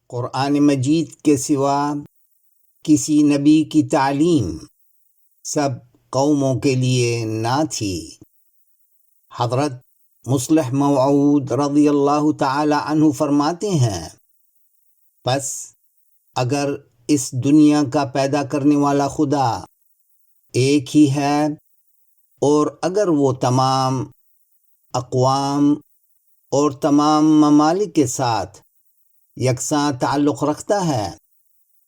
قرآن مجید کے سوا کسی نبی کی تعلیم سب قوموں کے لیے نہ تھی۔ حضرت مصلح موعود رضی اللہ تعالی عنہ فرماتے ہیں، پس اگر اس دنیا کا پیدا کرنے والا خدا ایک ہی ہے، اور اگر وہ تمام اقوام اور تمام ممالک کے ساتھ یکساں تعلق رکھتا ہے،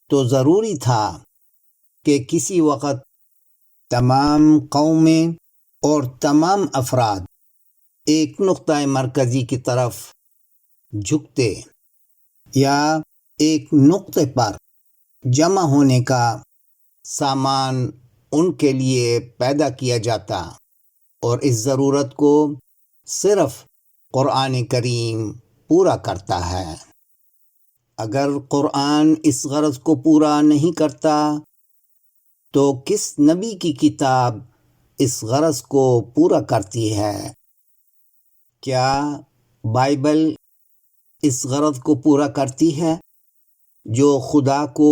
تو ضروری تھا کہ کسی وقت تمام قومیں اور تمام افراد ایک نقطۂ مرکزی کی طرف جھکتے یا ایک نقطے پر جمع ہونے کا سامان ان کے لیے پیدا کیا جاتا، اور اس ضرورت کو صرف قرآن کریم پورا کرتا ہے۔ اگر قرآن اس غرض کو پورا نہیں کرتا تو کس نبی کی کتاب اس غرض کو پورا کرتی ہے؟ کیا بائبل اس غرض کو پورا کرتی ہے جو خدا کو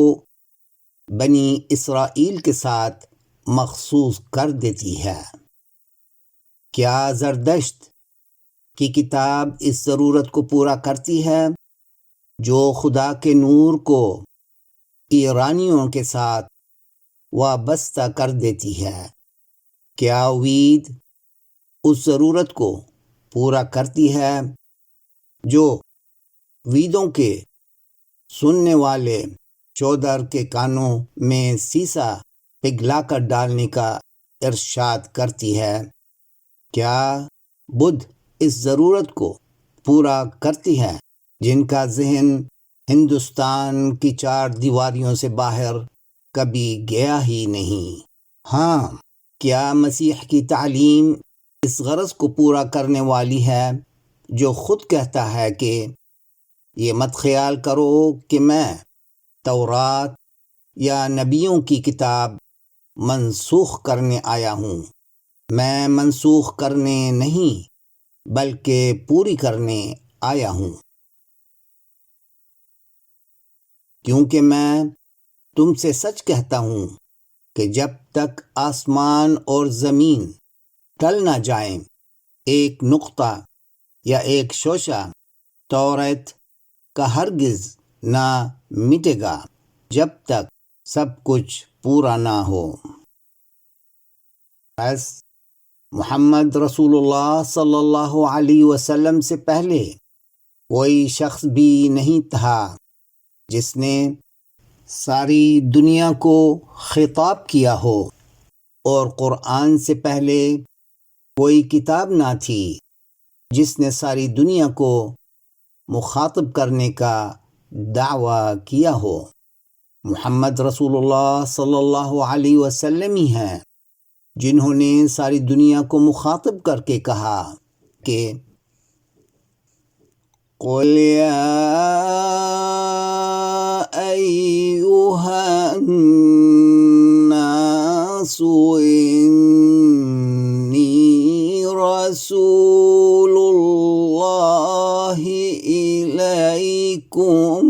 بنی اسرائیل کے ساتھ مخصوص کر دیتی ہے؟ کیا زردشت کی کتاب اس ضرورت کو پورا کرتی ہے جو خدا کے نور کو ایرانیوں کے ساتھ وابستہ کر دیتی ہے؟ کیا وید اس ضرورت کو پورا کرتی ہے جو ویدوں کے سننے والے چودر کے کانوں میں سیسا پگھلا کر ڈالنے کا ارشاد کرتی ہے؟ کیا بدھ اس ضرورت کو پورا کرتی ہے جن کا ذہن ہندوستان کی چار دیواریوں سے باہر کبھی گیا ہی نہیں؟ ہاں، کیا مسیح کی تعلیم اس غرض کو پورا کرنے والی ہے جو خود کہتا ہے کہ یہ مت خیال کرو کہ میں تورات یا نبیوں کی کتاب منسوخ کرنے آیا ہوں، میں منسوخ کرنے نہیں بلکہ پوری کرنے آیا ہوں، کیونکہ میں تم سے سچ کہتا ہوں کہ جب تک آسمان اور زمین ٹل نہ جائیں، ایک نقطہ یا ایک شوشہ توریت کا ہرگز نہ مٹے گا جب تک سب کچھ پورا نہ ہو۔ بس محمد رسول اللہ صلی اللہ علیہ وسلم سے پہلے کوئی شخص بھی نہیں تھا جس نے ساری دنیا کو خطاب کیا ہو، اور قرآن سے پہلے کوئی کتاب نہ تھی جس نے ساری دنیا کو مخاطب کرنے کا دعویٰ کیا ہو۔ محمد رسول اللہ صلی اللہ علیہ وسلم ہی ہیں جنہوں نے ساری دنیا کو مخاطب کر کے کہا کہ قُلْ يَا أَيُّهَا النَّاسُ إِنِّي رَسُولُ اللَّهِ إِلَيْكُمْ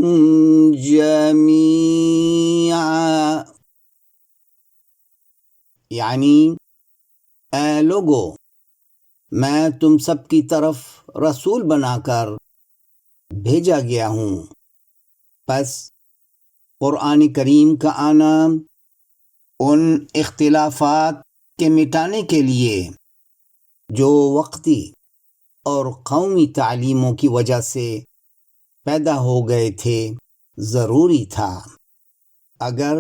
جَمِيعًا، یعنی اے لوگو، میں تم سب کی طرف رسول بنا کر بھیجا گیا ہوں۔ پس قرآن کریم کا آنا ان اختلافات کے مٹانے کے لیے جو وقتی اور قومی تعلیموں کی وجہ سے پیدا ہو گئے تھے ضروری تھا۔ اگر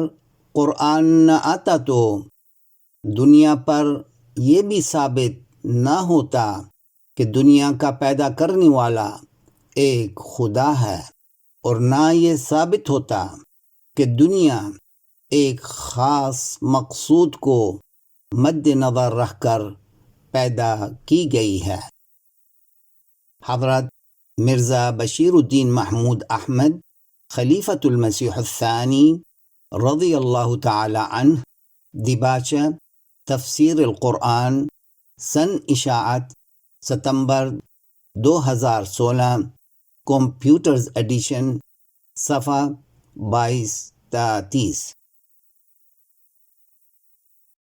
قرآن نہ آتا تو دنیا پر یہ بھی ثابت نہ ہوتا کہ دنیا کا پیدا کرنے والا ایک خدا ہے، اور نہ یہ ثابت ہوتا کہ دنیا ایک خاص مقصود کو مد نظر رکھ کر پیدا کی گئی ہے۔ حضرت مرزا بشیر الدین محمود احمد خلیفۃ المسیح الثانی رضی اللہ تعالی عنہ، دیباچہ تفسیر القرآن، سن اشاعت ستمبر 2016، کمپیوٹرز ایڈیشن صفحہ 22 تا 30۔